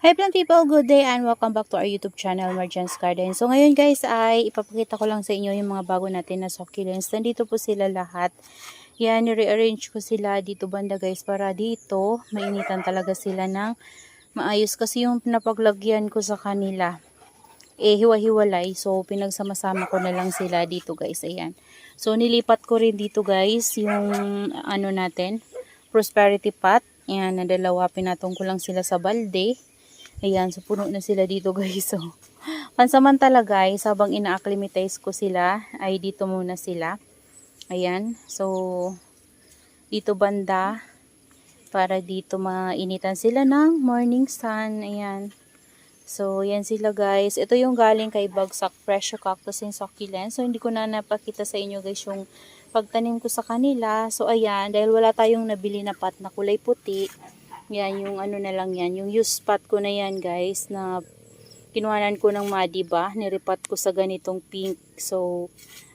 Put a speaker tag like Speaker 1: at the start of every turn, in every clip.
Speaker 1: Hi plant people, good day and welcome back to our YouTube channel, Marjan's Garden. So ngayon guys ay ipapakita ko lang sa inyo yung mga bago natin na succulents. Nandito po sila lahat. Yan, rearrange ko sila dito banda guys para dito mainitan talaga sila ng maayos. Kasi yung napaglagyan ko sa kanila, hiwa-hiwalay. So pinagsama-sama ko na lang sila dito guys. Ayan. So nilipat ko rin dito guys yung ano natin, prosperity pot. Ayan, nadalawa pinatong ko lang sila sa balde. Ayan, so puno na sila dito guys. So, pansamantala guys, habang ina-acclimatize ko sila, ay dito muna sila. Ayan, so, dito banda, para dito mainitan sila ng morning sun. Ayan. So, yan sila guys. Ito yung galing kay Bagsak Pressure Cactus and Succulent. So, hindi ko na napakita sa inyo guys yung pagtanim ko sa kanila. So, ayan, dahil wala tayong nabili na pot na kulay puti, yan, yung ano na lang yan. Yung used pot ko na yan, guys, na kinuhanan ko ng madi ba. Niripat ko sa ganitong pink. So,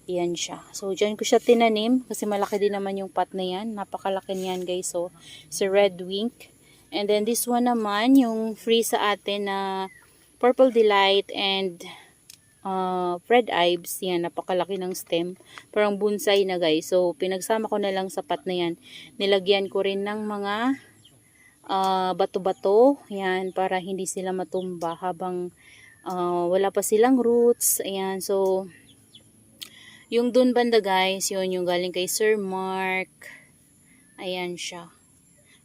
Speaker 1: yan siya. So, dyan ko siya tinanim. Kasi malaki din naman yung pot na yan. Napakalaki niyan, guys. So, si Red Wink. And then, this one naman, yung free sa atin na Purple Delight and Red Ives. Yan, napakalaki ng stem. Parang bonsai na, guys. So, pinagsama ko na lang sa pot na yan. Nilagyan ko rin ng mga bato-bato, yan, para hindi sila matumba habang wala pa silang roots. Ayan, so yung dun banda guys, yun yung galing kay Sir Mark. Ayan siya.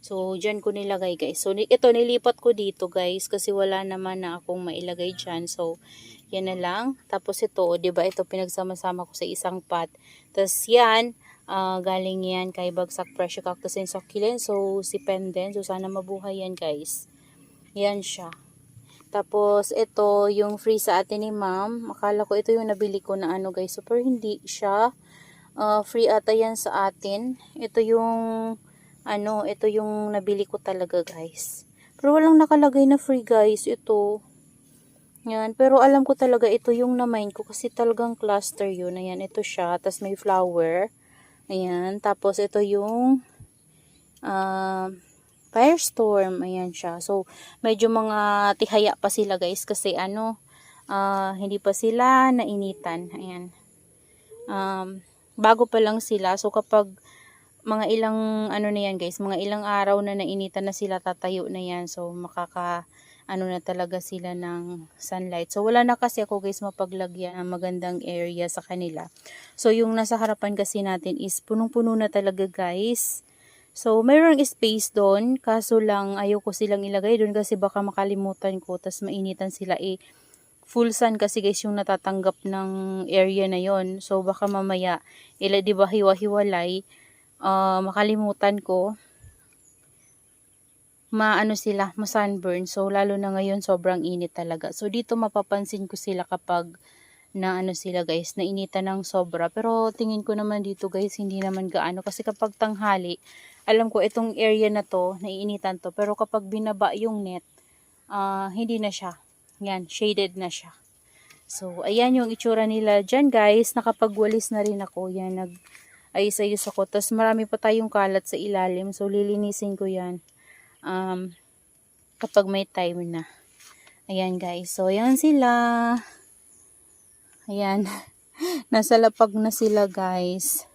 Speaker 1: So dyan ko nilagay guys. So ito nilipat ko dito guys kasi wala naman na akong mailagay dyan. So yan na lang. Tapos ito, diba, ito pinagsama-sama ko sa isang pot. Tapos yan, galing yan kay Bagsak Pressure Cactus and Succulent. So, si Pendant. So, sana mabuhay yan, guys. Yan siya. Tapos, ito, yung free sa atin ni ma'am. Akala ko ito yung nabili ko na ano, guys. Super hindi siya. Free ata yan sa atin. Ito yung, ano, ito yung nabili ko talaga, guys. Pero walang nakalagay na free, guys. Ito. Yan. Pero alam ko talaga ito yung na-mine ko. Kasi talagang cluster yun. Ayan, ito siya. Tapos may flower. Ayan, tapos ito yung Firestorm. Ayan siya. So, medyo mga tihaya pa sila guys kasi ano, hindi pa sila nainitan. Ayan. Bago pa lang sila. So, kapag mga ilang ano na yan guys, mga ilang araw na nainitan na sila, tatayo na yan. So, ano na talaga sila ng sunlight. So, wala na kasi ako guys mapaglagyan ng magandang area sa kanila. So, yung nasa harapan kasi natin is punong-puno na talaga guys. So, mayroong space doon. Kaso lang, ayaw ko silang ilagay doon kasi baka makalimutan ko. Tas mainitan sila full sun kasi guys yung natatanggap ng area na yon. So, baka mamaya, di ba hiwa-hiwalay, makalimutan ko, maano sila, ma-sunburn. So, lalo na ngayon, sobrang init talaga. So, dito mapapansin ko sila kapag na ano sila guys, nainitan ng sobra. Pero, tingin ko naman dito guys, hindi naman gaano. Kasi kapag tanghali, alam ko itong area na to, naiinitan to. Pero kapag binaba yung net, hindi na siya. Yan, shaded na siya. So, ayan yung itsura nila dyan guys. Nakapagwalis na rin ako. Yan, nag-ayos-ayos ako. Tapos, marami pa tayong kalat sa ilalim. So, lilinisin ko yan. Kapag may time na. Ayan guys. So, ayan sila. Ayan. Nasa lapag na sila guys.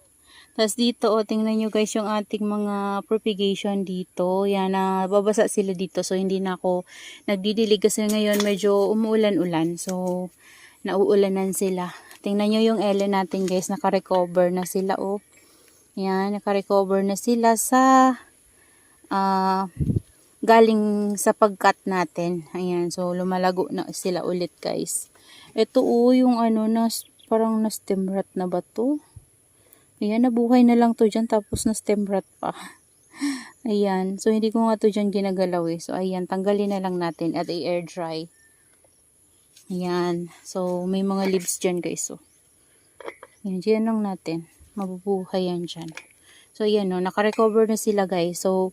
Speaker 1: Tapos dito, tingnan nyo guys yung ating mga propagation dito. Yan, babasa sila dito. So, hindi na ako nagdidilig kasi ngayon medyo umuulan-ulan. So, nauulanan sila. Tingnan nyo yung Ellen natin guys. Naka-recover na sila. Oh. Yan, naka-recover na sila sa galing sa pagkat natin. Ayan, so lumalago na sila ulit guys. Ito yung ano, parang na-stem rot na ba to? Ayan, nabuhay na lang to dyan tapos na-stem rot pa. Ayan, so hindi ko nga to dyan ginagalaw eh. So ayan, tanggalin na lang natin at i-air dry. Ayan, so may mga leaves dyan guys. So, ayan, dyan lang natin. Mabubuhay yan dyan. So ayan, no, naka-recover na sila guys. So,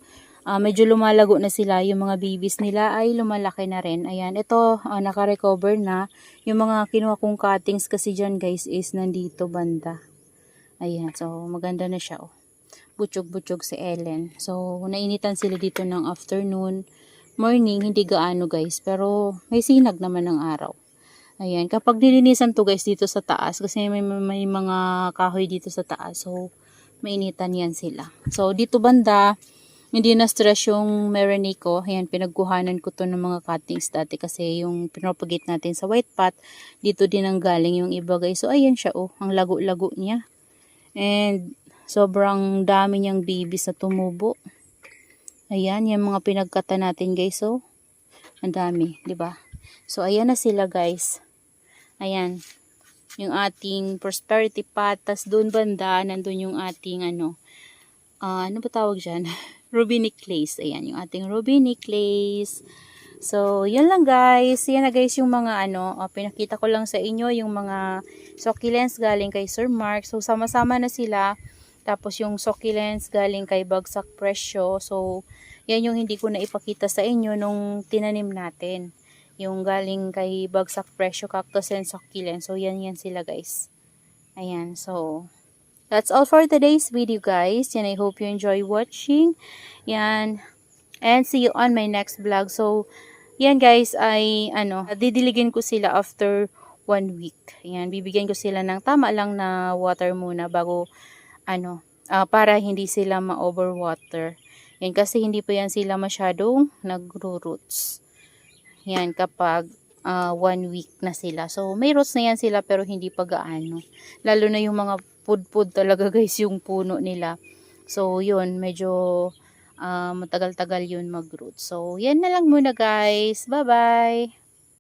Speaker 1: medyo lumalago na sila. Yung mga babies nila ay lumalaki na rin. Ayan, ito, naka-recover na. Yung mga kinuha kong cuttings kasi dyan guys is nandito banda. Ayan, so maganda na siya. Oh. Butchog-butchog si Ellen. So, nainitan sila dito ng afternoon. morning, hindi gaano guys, pero may sinag naman ng araw. Ayan, kapag nilinisan to guys dito sa taas, kasi may mga kahoy dito sa taas, so mainitan yan sila. So dito banda, hindi na stress yung merenay ko. Ayan, pinagkuhanan ko to ng mga cuttings dati kasi yung pinropagate natin sa white pot, dito din ang galing yung iba guys. So ayan siya oh, ang lago-lago niya. And sobrang dami niyang babies na tumubo. Ayan, yung mga pinagkata natin guys, so ang dami, 'di ba? So ayan na sila guys. Ayan, yung ating prosperity pot. Tas doon banda, nandun yung ating ano ba tawag dyan? Ruby necklace. Ayan, yung ating ruby necklace. So, yun lang guys. Yan na guys yung mga pinakita ko lang sa inyo yung mga succulents galing kay Sir Mark. So, sama-sama na sila. Tapos yung succulents galing kay Bagsak Presyo. So, yan yung hindi ko na ipakita sa inyo nung tinanim natin. Yung galing kay Bagsak Presyo, Cactus and Succulent. So, yan sila guys. Ayan, so, that's all for today's video guys. Yan, I hope you enjoy watching. Yan, and see you on my next vlog. So, yan guys, ay, didiligin ko sila after 1 week. Yan, bibigyan ko sila ng tama lang na water muna bago, para hindi sila ma-overwater. Yan, kasi hindi pa yan sila masyadong nagro-roots. Yan, kapag 1 week na sila. So, may roots na yan sila pero hindi pa gaano. Lalo na yung mga pud-pud talaga guys yung puno nila. So, yun, medyo matagal-tagal yun mag-root. So, yan na lang muna guys. Bye-bye!